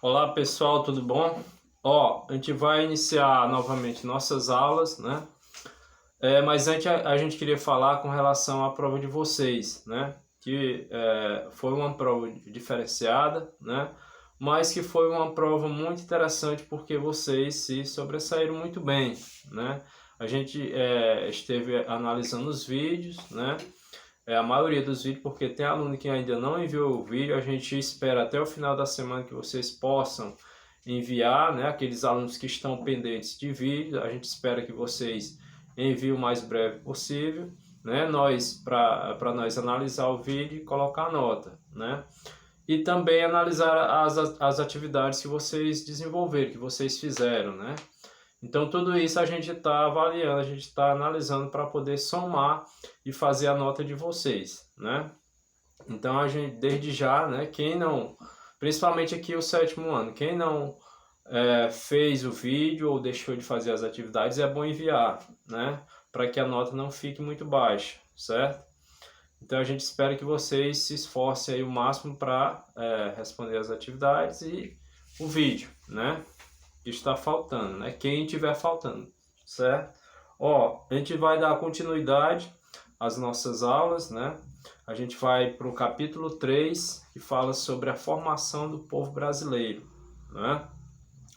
Olá pessoal, tudo bom? A gente vai iniciar novamente nossas aulas, né? Mas antes a gente queria falar com relação à prova de vocês, né? Que foi uma prova diferenciada, né? Mas que foi uma prova muito interessante porque vocês se sobressaíram muito bem, né? A gente esteve analisando os vídeos, né? A maioria dos vídeos, porque tem aluno que ainda não enviou o vídeo, a gente espera até o final da semana que vocês possam enviar, né? Aqueles alunos que estão pendentes de vídeo, a gente espera que vocês enviem o mais breve possível, né? Para nós analisar o vídeo e colocar a nota, né? E também analisar as atividades que vocês desenvolveram, que vocês fizeram, né? Então, tudo isso a gente está avaliando, a gente está analisando para poder somar e fazer a nota de vocês, né? Então, a gente, desde já, né, quem não, principalmente aqui o sétimo ano, quem não fez o vídeo ou deixou de fazer as atividades, é bom enviar, né? Para que a nota não fique muito baixa, certo? Então, a gente espera que vocês se esforcem aí o máximo para responder as atividades e o vídeo, né? Que está faltando, né? Quem tiver faltando, certo? A gente vai dar continuidade às nossas aulas, né? A gente vai para o capítulo 3, que fala sobre a formação do povo brasileiro, né?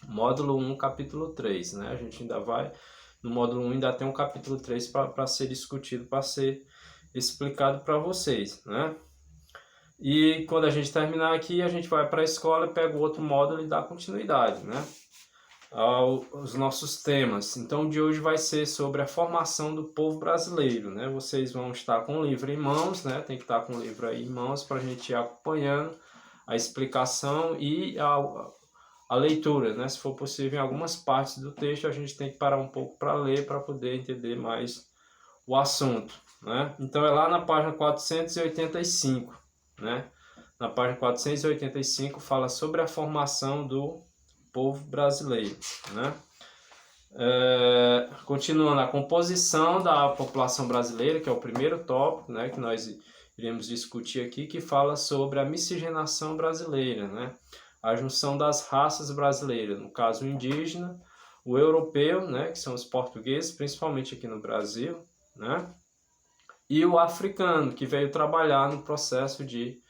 Módulo 1, capítulo 3, né? A gente ainda vai, no módulo 1 ainda tem um capítulo 3 para ser discutido, para ser explicado para vocês, né? E quando a gente terminar aqui, a gente vai para a escola, pega o outro módulo e dá continuidade, né? Aos nossos temas. Então, o de hoje vai ser sobre a formação do povo brasileiro, né? Vocês vão estar com o livro em mãos, né? Tem que estar com o livro aí em mãos para a gente ir acompanhando a explicação e a leitura, né? Se for possível, em algumas partes do texto a gente tem que parar um pouco para ler, para poder entender mais o assunto, né? Então, é lá na página 485, né? Na página 485 fala sobre a formação do povo brasileiro, né? Continuando a composição da população brasileira, que é o primeiro tópico, né, que nós iremos discutir aqui, que fala sobre a miscigenação brasileira, né? A junção das raças brasileiras, no caso o indígena, o europeu, né, que são os portugueses, principalmente aqui no Brasil, né? E o africano, que veio trabalhar no processo de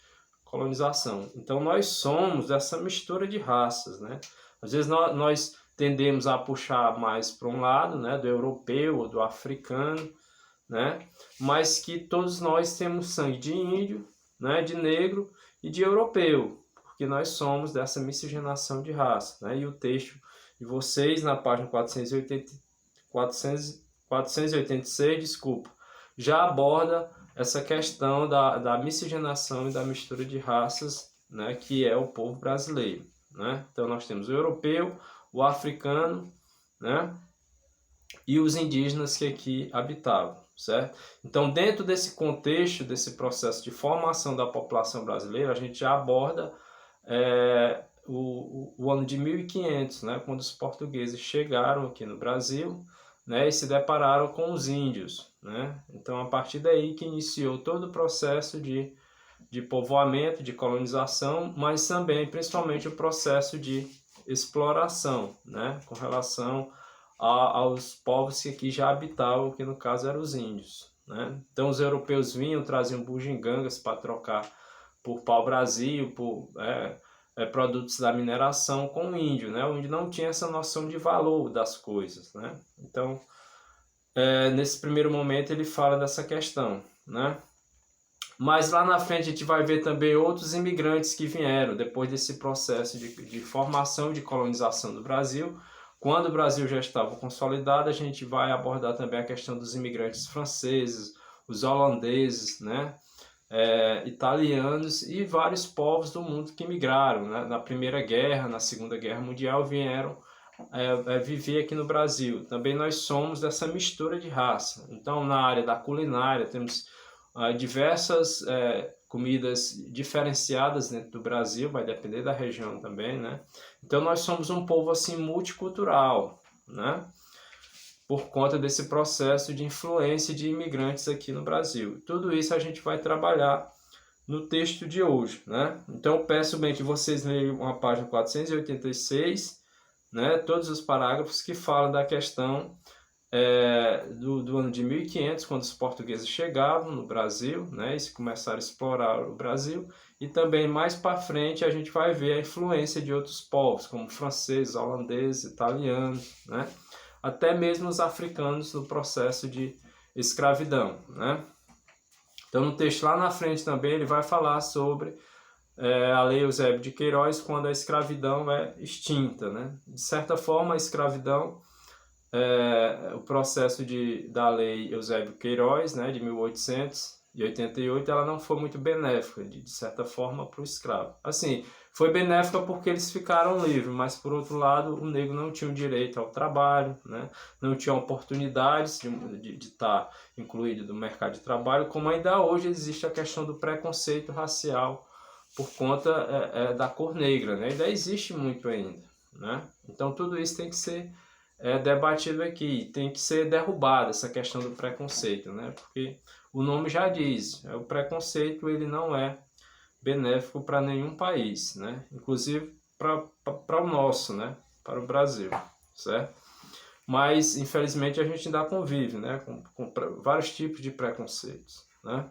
colonização. Então nós somos essa mistura de raças, né? Às vezes nós tendemos a puxar mais para um lado, né, do europeu ou do africano, né? Mas que todos nós temos sangue de índio, né, de negro e de europeu, porque nós somos dessa miscigenação de raça, né? E o texto de vocês na página 486, desculpa, já aborda essa questão da miscigenação e da mistura de raças, né, que é o povo brasileiro, né? Então nós temos o europeu, o africano, né, e os indígenas que aqui habitavam, certo? Então, dentro desse contexto, desse processo de formação da população brasileira, a gente já aborda o ano de 1500, né, quando os portugueses chegaram aqui no Brasil, né, e se depararam com os índios, né? Então, a partir daí que iniciou todo o processo de povoamento, de colonização, mas também, principalmente, o processo de exploração, né, com relação aos povos que aqui já habitavam, que no caso eram os índios, né? Então, os europeus vinham, traziam bugigangas para trocar por pau-brasil, por produtos da mineração com o índio, né? O índio não tinha essa noção de valor das coisas, né? Então, nesse primeiro momento ele fala dessa questão, né? Mas lá na frente a gente vai ver também outros imigrantes que vieram depois desse processo de formação e de colonização do Brasil. Quando o Brasil já estava consolidado, a gente vai abordar também a questão dos imigrantes franceses, os holandeses, né? Italianos e vários povos do mundo que migraram, né? Na Primeira Guerra, na Segunda Guerra Mundial, vieram viver aqui no Brasil. Também nós somos dessa mistura de raça. Então, na área da culinária, temos diversas comidas diferenciadas dentro do Brasil, vai depender da região também, né? Então, nós somos um povo assim multicultural, né? Por conta desse processo de influência de imigrantes aqui no Brasil. Tudo isso a gente vai trabalhar no texto de hoje, né? Então eu peço bem que vocês leiam a página 486, né? Todos os parágrafos que falam da questão do ano de 1500, quando os portugueses chegavam no Brasil, né? E começaram a explorar o Brasil. E também mais para frente a gente vai ver a influência de outros povos, como franceses, holandeses, italianos, né? Até mesmo os africanos no processo de escravidão, né? Então, no texto lá na frente também, ele vai falar sobre a Lei Eusébio de Queiroz, quando a escravidão é extinta, né? De certa forma, a escravidão, o processo da Lei Eusébio Queiroz, né, de 1888, ela não foi muito benéfica, de certa forma, para o escravo. Assim, foi benéfica porque eles ficaram livres, mas, por outro lado, o negro não tinha o direito ao trabalho, né? Não tinha oportunidades de estar incluído no mercado de trabalho, como ainda hoje existe a questão do preconceito racial por conta da cor negra, né? Ainda existe muito ainda, né? Então, tudo isso tem que ser debatido aqui, tem que ser derrubada essa questão do preconceito, né? Porque o nome já diz, o preconceito ele não é benéfico para nenhum país, né? Inclusive para o nosso, né? Para o Brasil, certo? Mas, infelizmente, a gente ainda convive, né? Com vários tipos de preconceitos, né?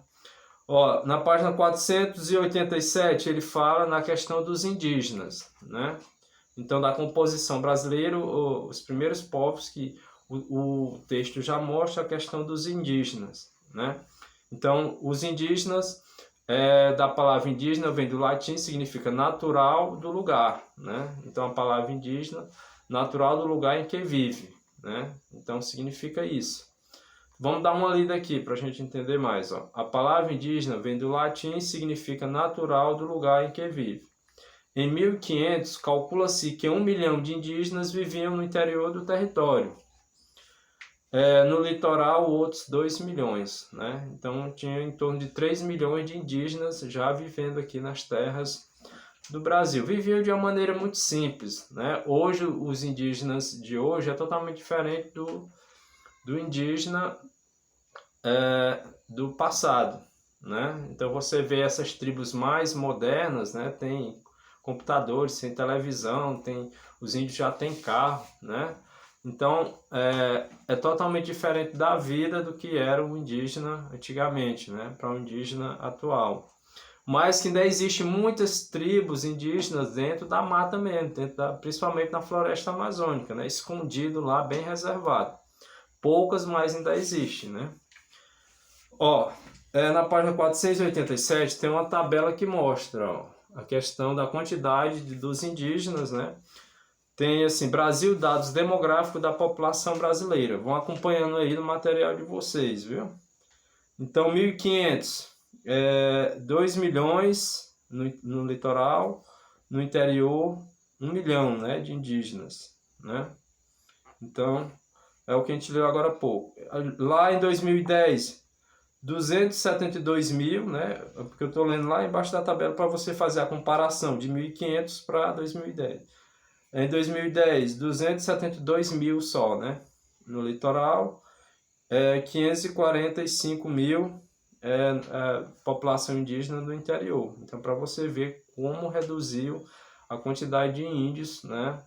Ó, na página 487, ele fala na questão dos indígenas, né? Então, da composição brasileira, os primeiros povos que o texto já mostra a questão dos indígenas, né? Então, os indígenas, da palavra indígena, vem do latim, significa natural do lugar, né? Então, a palavra indígena, natural do lugar em que vive, né? Então, significa isso. Vamos dar uma lida aqui para a gente entender mais, ó. A palavra indígena vem do latim e significa natural do lugar em que vive. Em 1500, calcula-se que 1 milhão de indígenas viviam no interior do território. No litoral, outros 2 milhões. Né? Então, tinha em torno de 3 milhões de indígenas já vivendo aqui nas terras do Brasil. Viviam de uma maneira muito simples. Né? Hoje, os indígenas de hoje é totalmente diferente do indígena do passado. Né? Então, você vê essas tribos mais modernas, né? Tem computadores, tem televisão, os índios já têm carro, né? Então, é totalmente diferente da vida do que era o indígena antigamente, né? Para o indígena atual. Mas que ainda existem muitas tribos indígenas dentro da mata mesmo, principalmente na floresta amazônica, né? Escondido lá, bem reservado. Poucas, mas ainda existem, né? Ó, na página 487 tem uma tabela que mostra, ó, a questão da quantidade dos indígenas, né? Tem assim, Brasil, dados demográficos da população brasileira. Vão acompanhando aí no material de vocês, viu? Então, 1500, 2 milhões no litoral, no interior, 1 milhão, né, de indígenas, né? Então, é o que a gente leu agora há pouco. Lá em 2010, 272 mil, né? Porque eu estou lendo lá embaixo da tabela para você fazer a comparação de 1500 para 2010. Em 2010, 272 mil só, né? No litoral, 545 mil população indígena do interior. Então, para você ver como reduziu a quantidade de índios, né?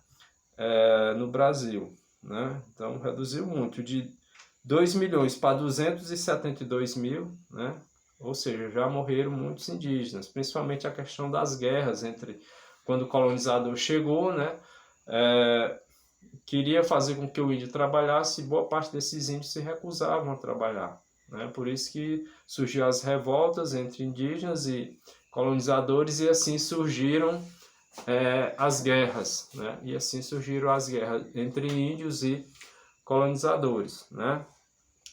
No Brasil, né? Então, reduziu muito, de 2 milhões para 272 mil, né? Ou seja, já morreram muitos indígenas, principalmente a questão das guerras quando o colonizador chegou, né? Queria fazer com que o índio trabalhasse, e boa parte desses índios se recusavam a trabalhar, né? Por isso que surgiu as revoltas entre indígenas e colonizadores, e assim surgiram as guerras, né? E assim surgiram as guerras entre índios e colonizadores, né?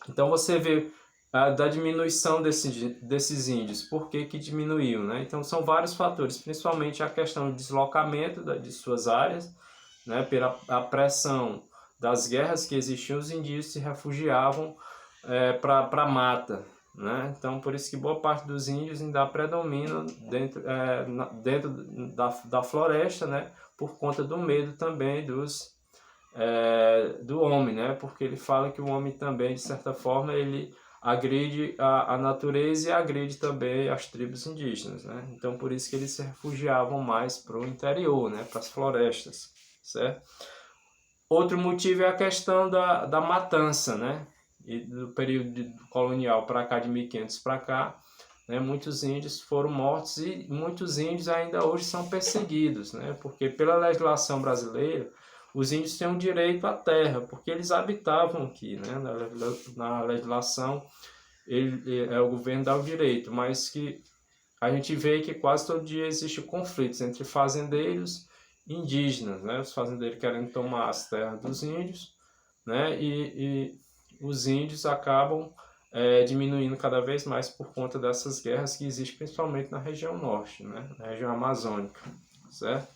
Então você vê da diminuição desses índios, por que diminuiu, né? Então são vários fatores, principalmente a questão do deslocamento de suas áreas, né? Pela a pressão das guerras que existiam, os indígenas se refugiavam para a mata, né? Então por isso que boa parte dos índios ainda predominam dentro da floresta, né? Por conta do medo também do homem, né? Porque ele fala que o homem também, de certa forma, ele agride a natureza e agride também as tribos indígenas, né? Então por isso que eles se refugiavam mais para o interior, né? Para as florestas, certo? Outro motivo é a questão da matança, né? E do período colonial para cá, de 1500 para cá, né? Muitos índios foram mortos e muitos índios ainda hoje são perseguidos, né? Porque pela legislação brasileira, os índios têm um direito à terra, porque eles habitavam aqui, né? Na legislação, o governo dá o direito, mas que a gente vê que quase todo dia existe conflitos entre fazendeiros e indígenas, né? Os fazendeiros querendo tomar as terras dos índios, né? E os índios acabam diminuindo cada vez mais por conta dessas guerras que existem principalmente na região norte, né? Na região amazônica, certo?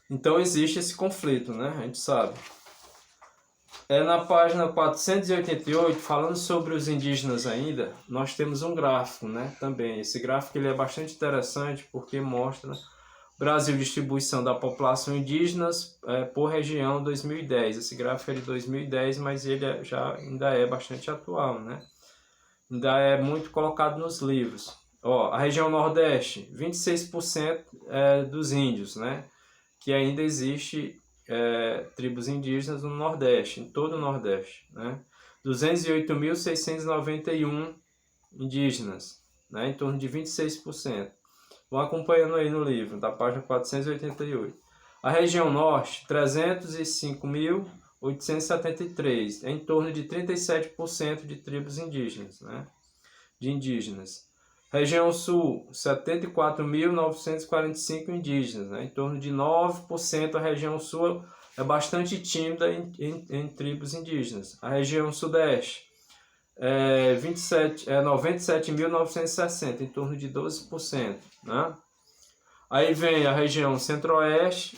Então existe esse conflito, né? A gente sabe. Na página 488, falando sobre os indígenas ainda, nós temos um gráfico, né? Também. Esse gráfico ele é bastante interessante porque mostra Brasil distribuição da população indígenas por região 2010. Esse gráfico é de 2010, mas ele ainda é bastante atual, né? Ainda é muito colocado nos livros. Ó, a região Nordeste, 26% dos índios, né? Que ainda existe tribos indígenas no Nordeste, em todo o Nordeste, né? 208.691 indígenas, né? Em torno de 26%. Vão acompanhando aí no livro, da página 488. A região Norte, 305.873, em torno de 37% de tribos indígenas, né? De indígenas. Região Sul, 74.945 indígenas, né? Em torno de 9%. A região Sul é bastante tímida em tribos indígenas. A região Sudeste, 97.960, em torno de 12%. Né? Aí vem a região Centro-Oeste,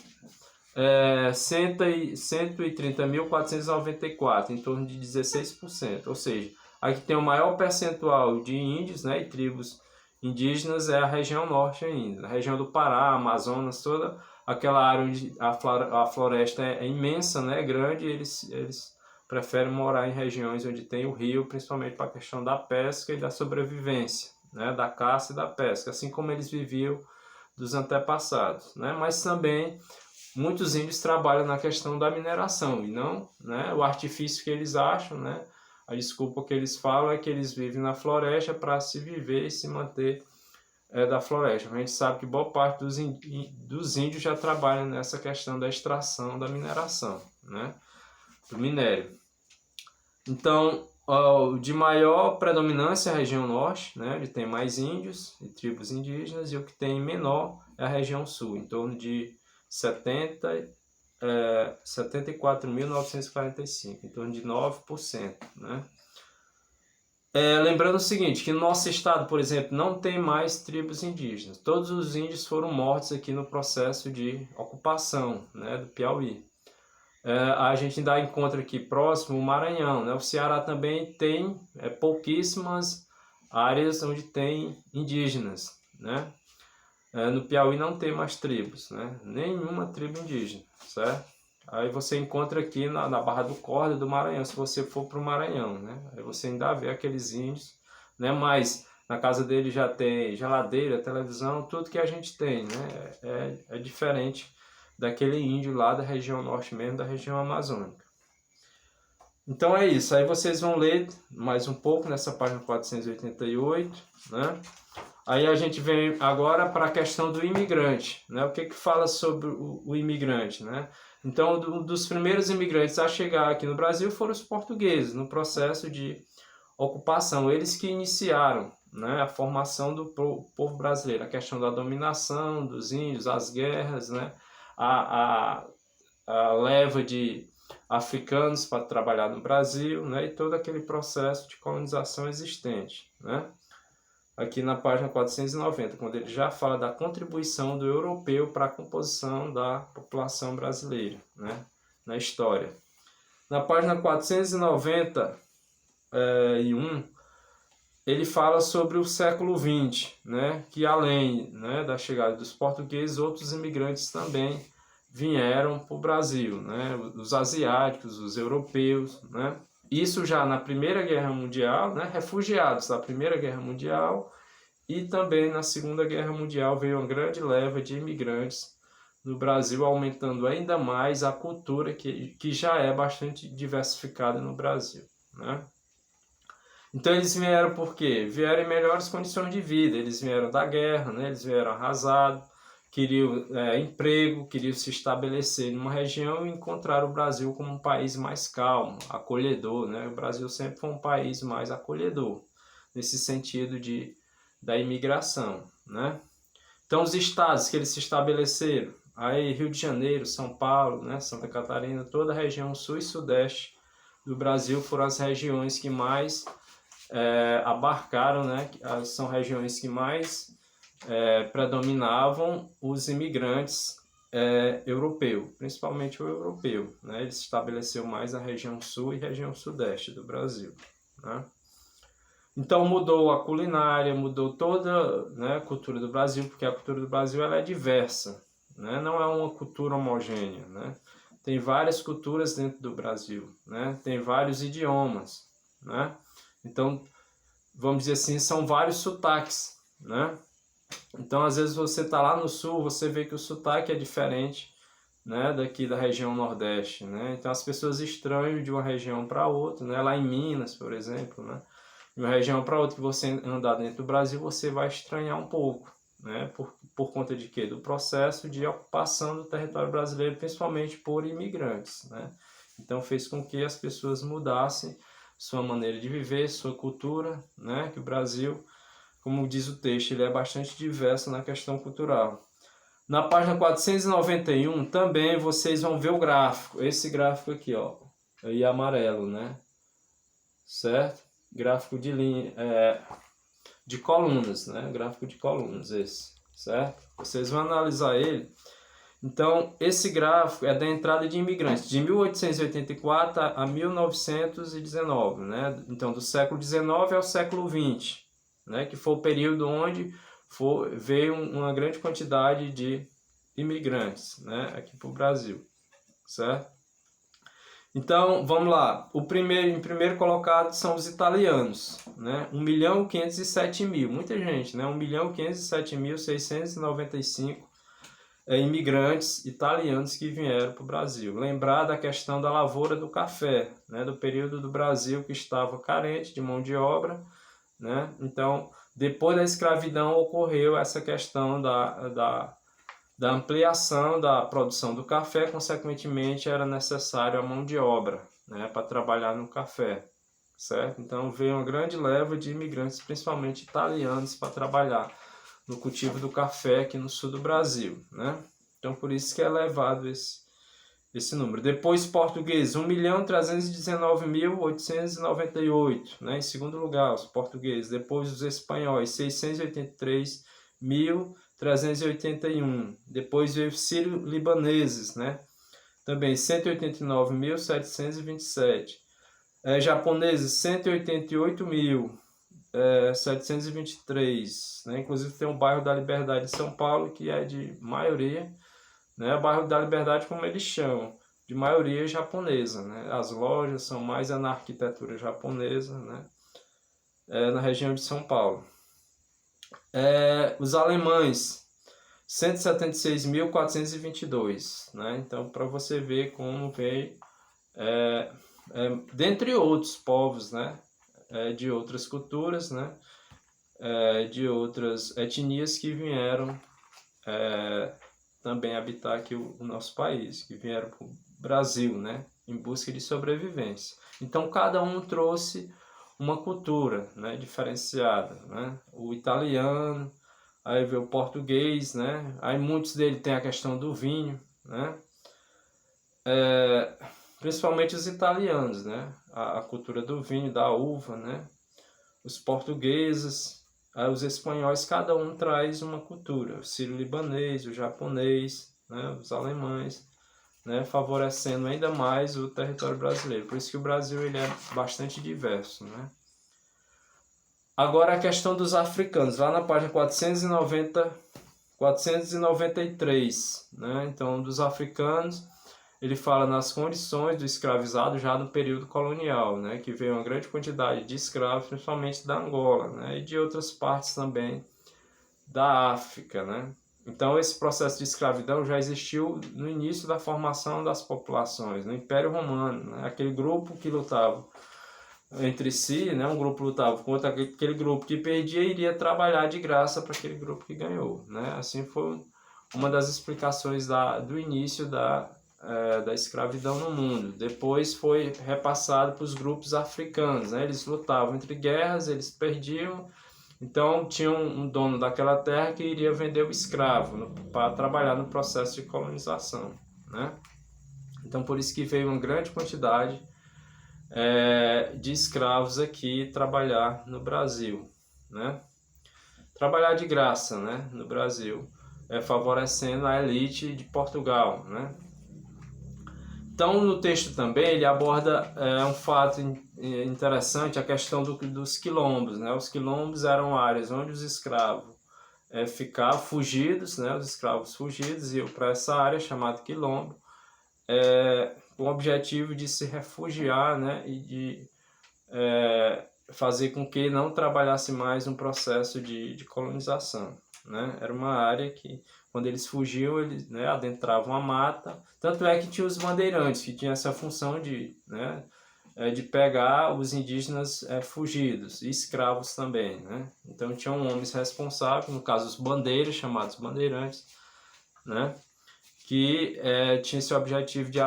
130.494, em torno de 16%. Ou seja, aqui tem o maior percentual de índios, né, e tribos indígenas é a região norte ainda. A região do Pará, Amazonas, toda aquela área onde a floresta é imensa, né, grande, eles preferem morar em regiões onde tem o rio, principalmente para a questão da pesca e da sobrevivência, né, da caça e da pesca, assim como eles viviam dos antepassados, né? Mas também muitos índios trabalham na questão da mineração e não, né, o artifício que eles acham, né, a desculpa que eles falam é que eles vivem na floresta para se viver e se manter da floresta. A gente sabe que boa parte dos índios já trabalham nessa questão da extração, da mineração, né, do minério. Então, de maior predominância é a região norte, né, onde tem mais índios e tribos indígenas, e o que tem menor é a região sul, em torno de 74.945, em torno de 9%. Né? Lembrando o seguinte, que no nosso estado, por exemplo, não tem mais tribos indígenas. Todos os índios foram mortos aqui no processo de ocupação, né, do Piauí. A gente ainda encontra aqui próximo o Maranhão, né? O Ceará também tem pouquíssimas áreas onde tem indígenas, né? No Piauí não tem mais tribos, né? Nenhuma tribo indígena, certo? Aí você encontra aqui na Barra do Corda do Maranhão, se você for para o Maranhão, né? Aí você ainda vê aqueles índios, né? Mas na casa dele já tem geladeira, televisão, tudo que a gente tem, né? É diferente daquele índio lá da região norte mesmo, da região amazônica. Então é isso, aí vocês vão ler mais um pouco nessa página 488, né? Aí a gente vem agora para a questão do imigrante, né? O que fala sobre o imigrante, né? Então, dos primeiros imigrantes a chegar aqui no Brasil foram os portugueses, no processo de ocupação. Eles que iniciaram, né, a formação do povo brasileiro, a questão da dominação dos índios, as guerras, né? A leva de africanos para trabalhar no Brasil, né, e todo aquele processo de colonização existente, né? Aqui na página 490, quando ele já fala da contribuição do europeu para a composição da população brasileira, né, na história. Na página 491, ele fala sobre o século XX, né, que além, né, da chegada dos portugueses, outros imigrantes também vieram para o Brasil, né, os asiáticos, os europeus, né, Isso já na Primeira Guerra Mundial, né? Refugiados da Primeira Guerra Mundial, e também na Segunda Guerra Mundial veio uma grande leva de imigrantes no Brasil, aumentando ainda mais a cultura que já é bastante diversificada no Brasil, né? Então eles vieram por quê? Vieram em melhores condições de vida, eles vieram da guerra, né? Eles vieram arrasados, queriam emprego, queriam se estabelecer numa região e encontrar o Brasil como um país mais calmo, acolhedor, né? O Brasil sempre foi um país mais acolhedor, nesse sentido da imigração, né? Então os estados que eles se estabeleceram, aí Rio de Janeiro, São Paulo, né? Santa Catarina, toda a região sul e sudeste do Brasil foram as regiões que mais abarcaram, né? São regiões que mais predominavam os imigrantes europeus, principalmente o europeu, né? Ele se estabeleceu mais na região sul e região sudeste do Brasil, né? Então mudou a culinária, mudou toda, né, a cultura do Brasil, porque a cultura do Brasil ela é diversa, né? Não é uma cultura homogênea, né? Tem várias culturas dentro do Brasil, né? Tem vários idiomas, né? Então, vamos dizer assim, são vários sotaques, né? Então, às vezes você está lá no sul, você vê que o sotaque é diferente, né, daqui da região Nordeste, né? Então as pessoas estranham de uma região para outra, né? Lá em Minas, por exemplo, né? De uma região para outra que você andar dentro do Brasil, você vai estranhar um pouco, né? Por conta de quê? Do processo de ocupação do território brasileiro, principalmente por imigrantes, né? Então fez com que as pessoas mudassem sua maneira de viver, sua cultura, né? Que o Brasil, como diz o texto, ele é bastante diverso na questão cultural. Na página 491 também vocês vão ver o gráfico, esse gráfico aqui, ó, aí amarelo, né? Certo? Gráfico de linha, de colunas, né? Gráfico de colunas esse, certo? Vocês vão analisar ele. Então, esse gráfico é da entrada de imigrantes de 1884 a 1919, né? Então, do século XIX ao século XX, né? Que foi o período onde veio uma grande quantidade de imigrantes, né? Aqui para o Brasil, certo? Então, vamos lá. Em primeiro colocado são os italianos, né? 1.507.000, muita gente, né? 1.507.695 imigrantes italianos que vieram para o Brasil. Lembrar da questão da lavoura do café, né? Do período do Brasil que estava carente de mão de obra, né? Então, depois da escravidão ocorreu essa questão da ampliação da produção do café, consequentemente era necessário a mão de obra, né, para trabalhar no café, certo? Então veio uma grande leva de imigrantes, principalmente italianos, para trabalhar no cultivo do café aqui no sul do Brasil, né? Então por isso que é elevado esse número. Depois portugueses, 1.319.898, né? Em segundo lugar, os portugueses. Depois os espanhóis, 683.381. Depois veio os sírio-libaneses, né? Também 189.727. Japoneses, 188.723, né? Inclusive tem o bairro da Liberdade de São Paulo, que é de maioria, né? O bairro da Liberdade, como eles chamam, de maioria japonesa, né? As lojas são mais na arquitetura japonesa, né? Na região de São Paulo. Os alemães, 176.422, né? Então, para você ver como veio, dentre outros povos, né? De outras culturas, né? De outras etnias que vieram também habitar aqui o nosso país, que vieram para o Brasil, né? Em busca de sobrevivência. Então, cada um trouxe uma cultura, né? Diferenciada, né? O italiano, aí veio o português, né? Aí muitos deles têm a questão do vinho, né? Principalmente os italianos, né? A cultura do vinho, da uva, né? Os portugueses, aí os espanhóis, cada um traz uma cultura. O sírio-libanês, o japonês, né? Os alemães, né? Favorecendo ainda mais o território brasileiro. Por isso que o Brasil ele é bastante diverso, né? Agora a questão dos africanos, lá na página 493, né? Então, dos africanos, ele fala nas condições do escravizado já no período colonial, né, que veio uma grande quantidade de escravos, principalmente da Angola, né, e de outras partes também da África, né. Então esse processo de escravidão já existiu no início da formação das populações, no Império Romano, né, aquele grupo que lutava entre si, né, um grupo lutava contra aquele grupo que perdia e iria trabalhar de graça para aquele grupo que ganhou, né. Assim foi uma das explicações do início da escravidão no mundo. Depois foi repassado para os grupos africanos, né? Eles lutavam entre guerras, eles perdiam, então tinha um dono daquela terra que iria vender o escravo para trabalhar no processo de colonização, né? Então por isso que veio uma grande quantidade de escravos aqui trabalhar no Brasil, né? Trabalhar de graça, né? No Brasil, favorecendo a elite de Portugal, né? Então, no texto também, ele aborda um fato interessante, a questão dos quilombos, né? Os quilombos eram áreas onde os escravos ficavam fugidos, né? Os escravos fugidos iam para essa área chamada quilombo, com o objetivo de se refugiar, né? E de fazer com que não trabalhasse mais no processo de colonização, né? Era uma área que, quando eles fugiam, eles, né, adentravam a mata. Tanto é que tinha os bandeirantes, que tinham essa função de pegar os indígenas fugidos, e escravos também, né? Então tinham homens responsáveis, no caso os bandeiros, chamados bandeirantes, né? Que tinha esse objetivo de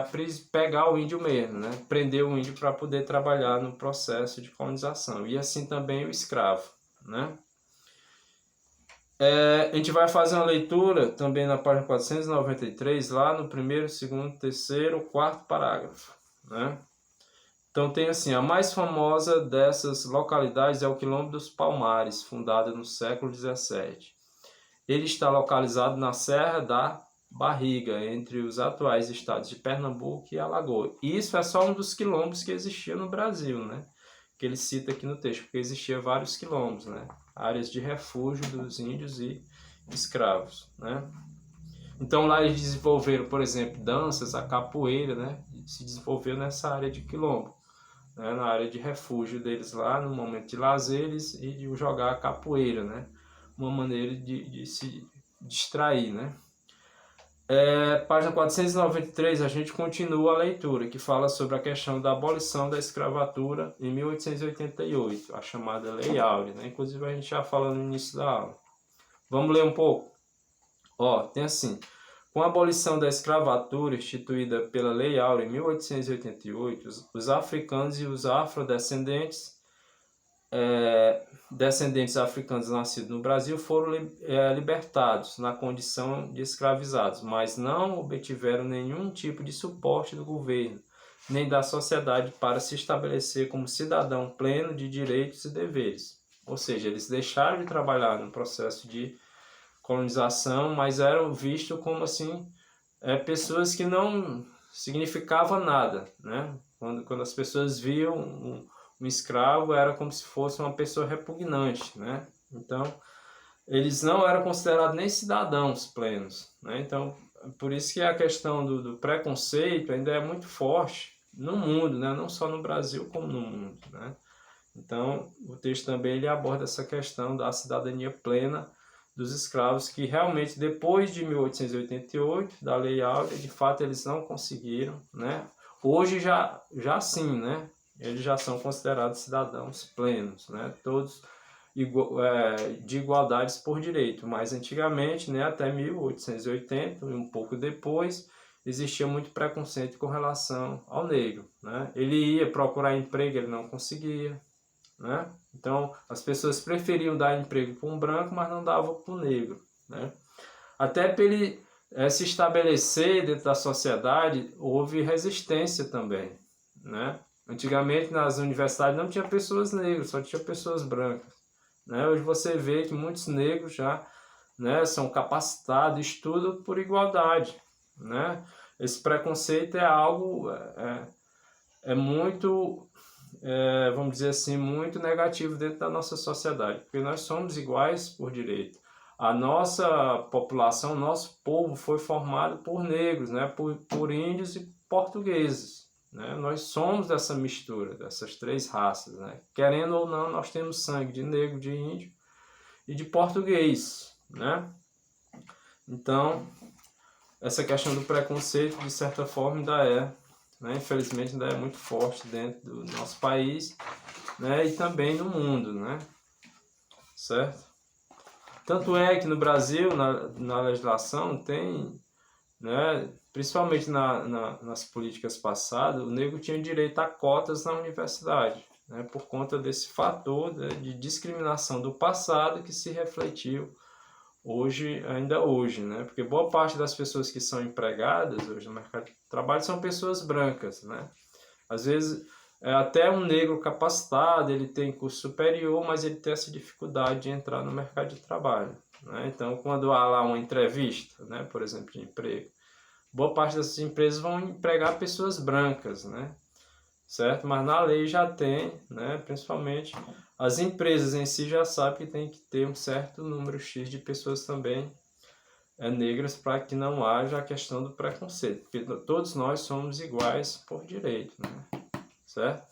pegar o índio mesmo, né? Prender o índio para poder trabalhar no processo de colonização. E assim também o escravo, né? A gente vai fazer uma leitura também na página 493, lá no primeiro, segundo, terceiro, quarto parágrafo, né? Então tem assim, a mais famosa dessas localidades é o Quilombo dos Palmares, fundado no século XVII. Ele está localizado na Serra da Barriga, entre os atuais estados de Pernambuco e Alagoas. E isso é só um dos quilombos que existia no Brasil, né? Que ele cita aqui no texto, porque existia vários quilombos, né? Áreas de refúgio dos índios e escravos, né? Então lá eles desenvolveram, por exemplo, danças, a capoeira, né? Se desenvolveu nessa área de quilombo, né? Na área de refúgio deles lá, no momento de lazeres e de jogar a capoeira, né? Uma maneira de se distrair, né? Página 493, a gente continua a leitura, que fala sobre a questão da abolição da escravatura em 1888, a chamada Lei Áurea, né? Inclusive a gente já falou no início da aula. Vamos ler um pouco? Tem assim: com a abolição da escravatura instituída pela Lei Áurea em 1888, os africanos e os afrodescendentes descendentes africanos nascidos no Brasil foram libertados na condição de escravizados, mas não obtiveram nenhum tipo de suporte do governo, nem da sociedade para se estabelecer como cidadão pleno de direitos e deveres. Ou seja, eles deixaram de trabalhar no processo de colonização, mas eram vistos como assim pessoas que não significavam nada, né? Quando as pessoas viam um escravo, era como se fosse uma pessoa repugnante, né? Então, eles não eram considerados nem cidadãos plenos, né? Então, por isso que a questão do preconceito ainda é muito forte no mundo, né? Não só no Brasil, como no mundo, né? Então, o texto também ele aborda essa questão da cidadania plena dos escravos, que realmente depois de 1888, da Lei Áurea, de fato eles não conseguiram, né? Hoje já sim, né? Eles já são considerados cidadãos plenos, né? Todos de igualdades por direito, mas antigamente, né, até 1880 e um pouco depois, existia muito preconceito com relação ao negro, né? Ele ia procurar emprego, ele não conseguia, né? Então as pessoas preferiam dar emprego para um branco, mas não davam para o negro, né? Até para ele se estabelecer dentro da sociedade, houve resistência também, né? Antigamente nas universidades não tinha pessoas negras, só tinha pessoas brancas, né? Hoje você vê que muitos negros já, né, são capacitados, estudam por igualdade, né? Esse preconceito é algo muito, vamos dizer assim, muito negativo dentro da nossa sociedade, porque nós somos iguais por direito. a nossa população, nosso povo foi formado por negros, né? Por índios e portugueses. Né? Nós somos dessa mistura, dessas três raças. Né? Querendo ou não, nós temos sangue de negro, de índio e de português. Né? Então, essa questão do preconceito, de certa forma, ainda é, né? Infelizmente, ainda é muito forte dentro do nosso país, né? E também no mundo, né? Certo? Tanto é que no Brasil, na legislação, tem, né, principalmente nas políticas passadas, o negro tinha direito a cotas na universidade, né, por conta desse fator, né, de discriminação do passado que se refletiu hoje, ainda hoje, né, porque boa parte das pessoas que são empregadas hoje no mercado de trabalho são pessoas brancas, né, às vezes até um negro capacitado, ele tem curso superior, mas ele tem essa dificuldade de entrar no mercado de trabalho. Né? Então, quando há lá uma entrevista, né, por exemplo, de emprego, boa parte dessas empresas vão empregar pessoas brancas, né? Certo? Mas na lei já tem, né, principalmente, as empresas em si já sabem que tem que ter um certo número X de pessoas também negras para que não haja a questão do preconceito, porque todos nós somos iguais por direito, né? Certo?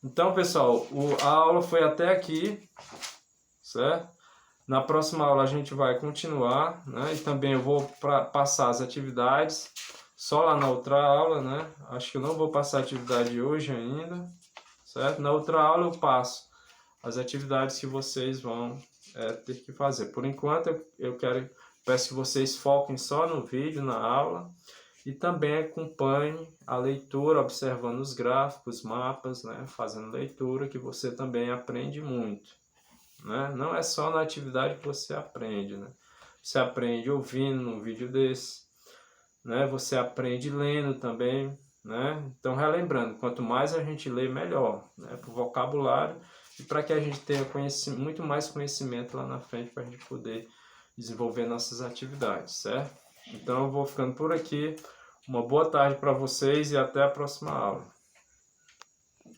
Então, pessoal, a aula foi até aqui, certo? Na próxima aula a gente vai continuar, né? E também eu vou passar as atividades só lá na outra aula, né? Acho que eu não vou passar a atividade hoje ainda, certo? Na outra aula eu passo as atividades que vocês vão ter que fazer. Por enquanto, peço que vocês foquem só no vídeo, na aula, e também acompanhe a leitura, observando os gráficos, mapas, né? Fazendo leitura, que você também aprende muito. Né? Não é só na atividade que você aprende. Né? Você aprende ouvindo um vídeo desse, né? Você aprende lendo também. Né? Então, relembrando, quanto mais a gente lê, melhor, né? Para o vocabulário e para que a gente tenha muito mais conhecimento lá na frente para a gente poder desenvolver nossas atividades, certo? Então eu vou ficando por aqui. Uma boa tarde para vocês e até a próxima aula.